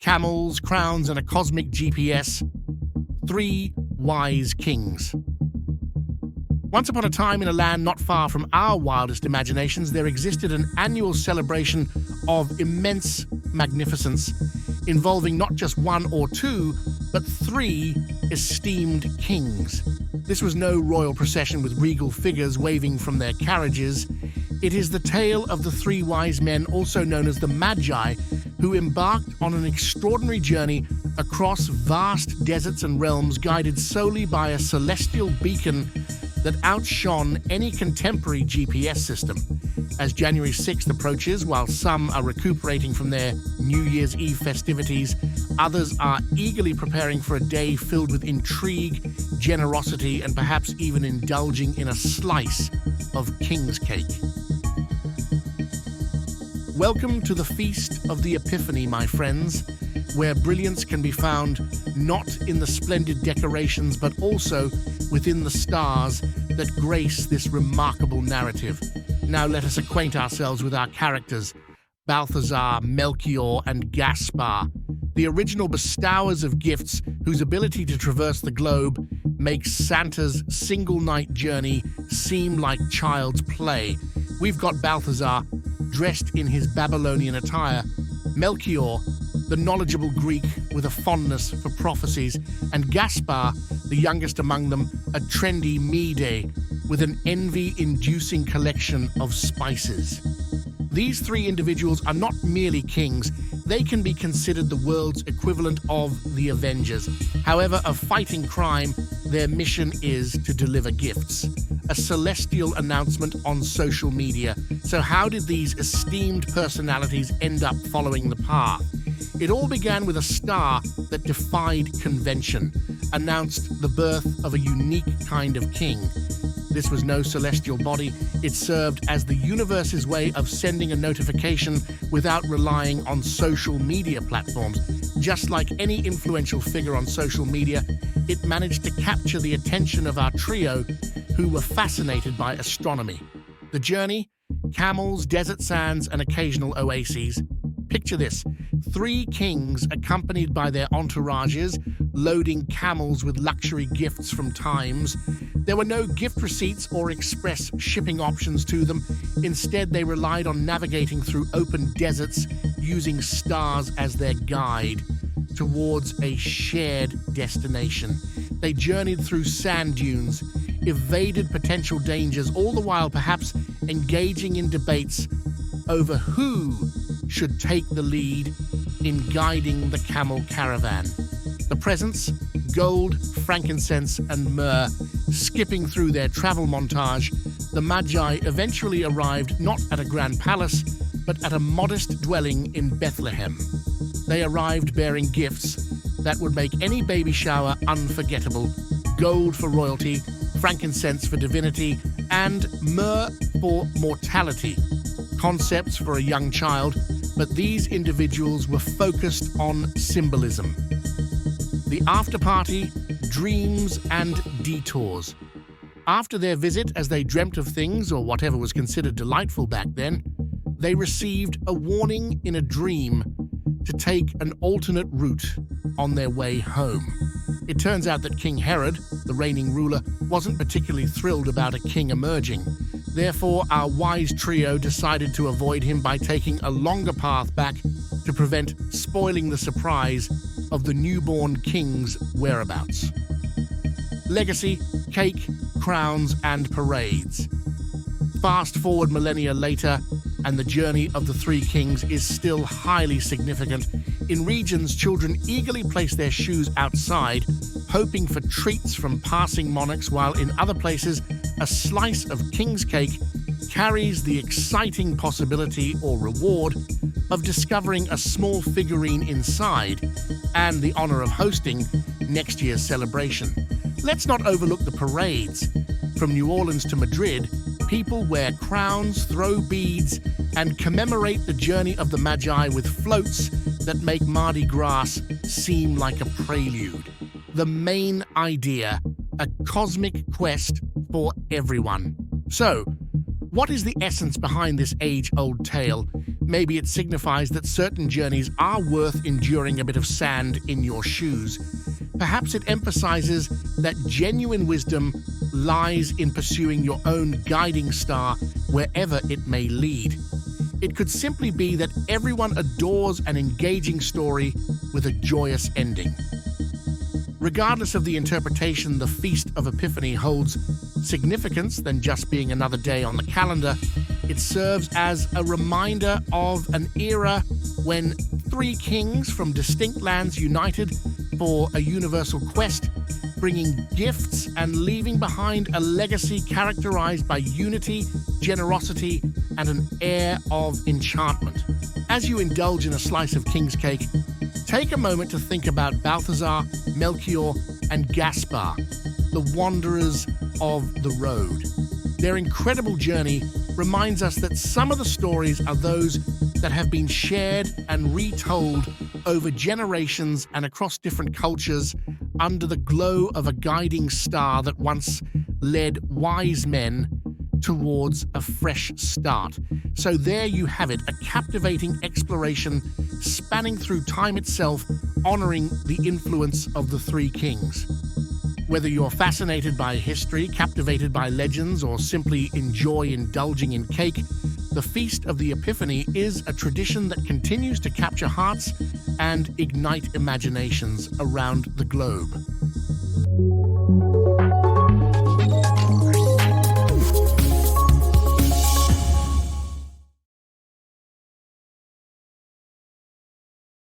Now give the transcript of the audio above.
camels, crowns, and a cosmic GPS. 3 wise kings. Once upon a time, in a land not far from our wildest imaginations, there existed an annual celebration of immense magnificence, involving not just 1 or 2, but 3 esteemed kings. This was no royal procession with regal figures waving from their carriages. It is the tale of the 3 wise men, also known as the Magi, who embarked on an extraordinary journey across vast deserts and realms, guided solely by a celestial beacon that outshone any contemporary GPS system. As January 6th approaches, while some are recuperating from their New Year's Eve festivities, others are eagerly preparing for a day filled with intrigue, generosity, and perhaps even indulging in a slice of king's cake. Welcome to the feast of the Epiphany, my friends, where brilliance can be found not in the splendid decorations, but also within the stars that grace this remarkable narrative. Now let us acquaint ourselves with our characters, Balthazar, Melchior, and Gaspar, the original bestowers of gifts whose ability to traverse the globe makes Santa's single-night journey seem like child's play. We've got Balthazar, dressed in his Babylonian attire, Melchior, the knowledgeable Greek with a fondness for prophecies, and Gaspar, the youngest among them, a trendy Mede with an envy-inducing collection of spices. These 3 individuals are not merely kings, they can be considered the world's equivalent of the Avengers. However, of fighting crime, their mission is to deliver gifts. A celestial announcement on social media. So how did these esteemed personalities end up following the path? It all began with a star that defied convention, announced the birth of a unique kind of king. This was no celestial body. It served as the universe's way of sending a notification without relying on social media platforms. Just like any influential figure on social media, it managed to capture the attention of our trio, who were fascinated by astronomy. The journey? Camels, desert sands, and occasional oases. Picture this: 3 kings accompanied by their entourages, loading camels with luxury gifts from Times. There were no gift receipts or express shipping options to them. Instead, they relied on navigating through open deserts, using stars as their guide towards a shared destination. They journeyed through sand dunes, evaded potential dangers, all the while perhaps engaging in debates over who should take the lead in guiding the camel caravan. The presents, gold, frankincense, and myrrh, skipping through their travel montage, the Magi eventually arrived not at a grand palace, but at a modest dwelling in Bethlehem. They arrived bearing gifts that would make any baby shower unforgettable: gold for royalty, frankincense for divinity, and myrrh for mortality. Concepts for a young child, but these individuals were focused on symbolism. The after-party, dreams, and detours. After their visit, as they dreamt of things, or whatever was considered delightful back then, they received a warning in a dream to take an alternate route on their way home. It turns out that King Herod, the reigning ruler, wasn't particularly thrilled about a king emerging. Therefore, our wise trio decided to avoid him by taking a longer path back to prevent spoiling the surprise of the newborn king's whereabouts. Legacy, cake, crowns, and parades. Fast forward millennia later, and the journey of the 3 kings is still highly significant. In regions, children eagerly place their shoes outside, hoping for treats from passing monarchs, while in other places, a slice of king's cake carries the exciting possibility or reward of discovering a small figurine inside and the honor of hosting next year's celebration. Let's not overlook the parades. From New Orleans to Madrid, people wear crowns, throw beads, and commemorate the journey of the Magi with floats that make Mardi Gras seem like a prelude. The main idea: a cosmic quest for everyone. So, what is the essence behind this age-old tale? Maybe it signifies that certain journeys are worth enduring a bit of sand in your shoes. Perhaps it emphasizes that genuine wisdom lies in pursuing your own guiding star wherever it may lead. It could simply be that everyone adores an engaging story with a joyous ending. Regardless of the interpretation, the Feast of Epiphany holds significance than just being another day on the calendar. It serves as a reminder of an era when three kings from distinct lands united for a universal quest, bringing gifts and leaving behind a legacy characterized by unity, generosity, and an air of enchantment. As you indulge in a slice of king's cake, take a moment to think about Balthazar, Melchior, and Gaspar, the wanderers of the road. Their incredible journey reminds us that some of the stories are those that have been shared and retold over generations and across different cultures under the glow of a guiding star that once led wise men towards a fresh start. So there you have it, a captivating exploration spanning through time itself, honoring the influence of the three kings. Whether you're fascinated by history, captivated by legends, or simply enjoy indulging in cake, the Feast of the Epiphany is a tradition that continues to capture hearts and ignite imaginations around the globe.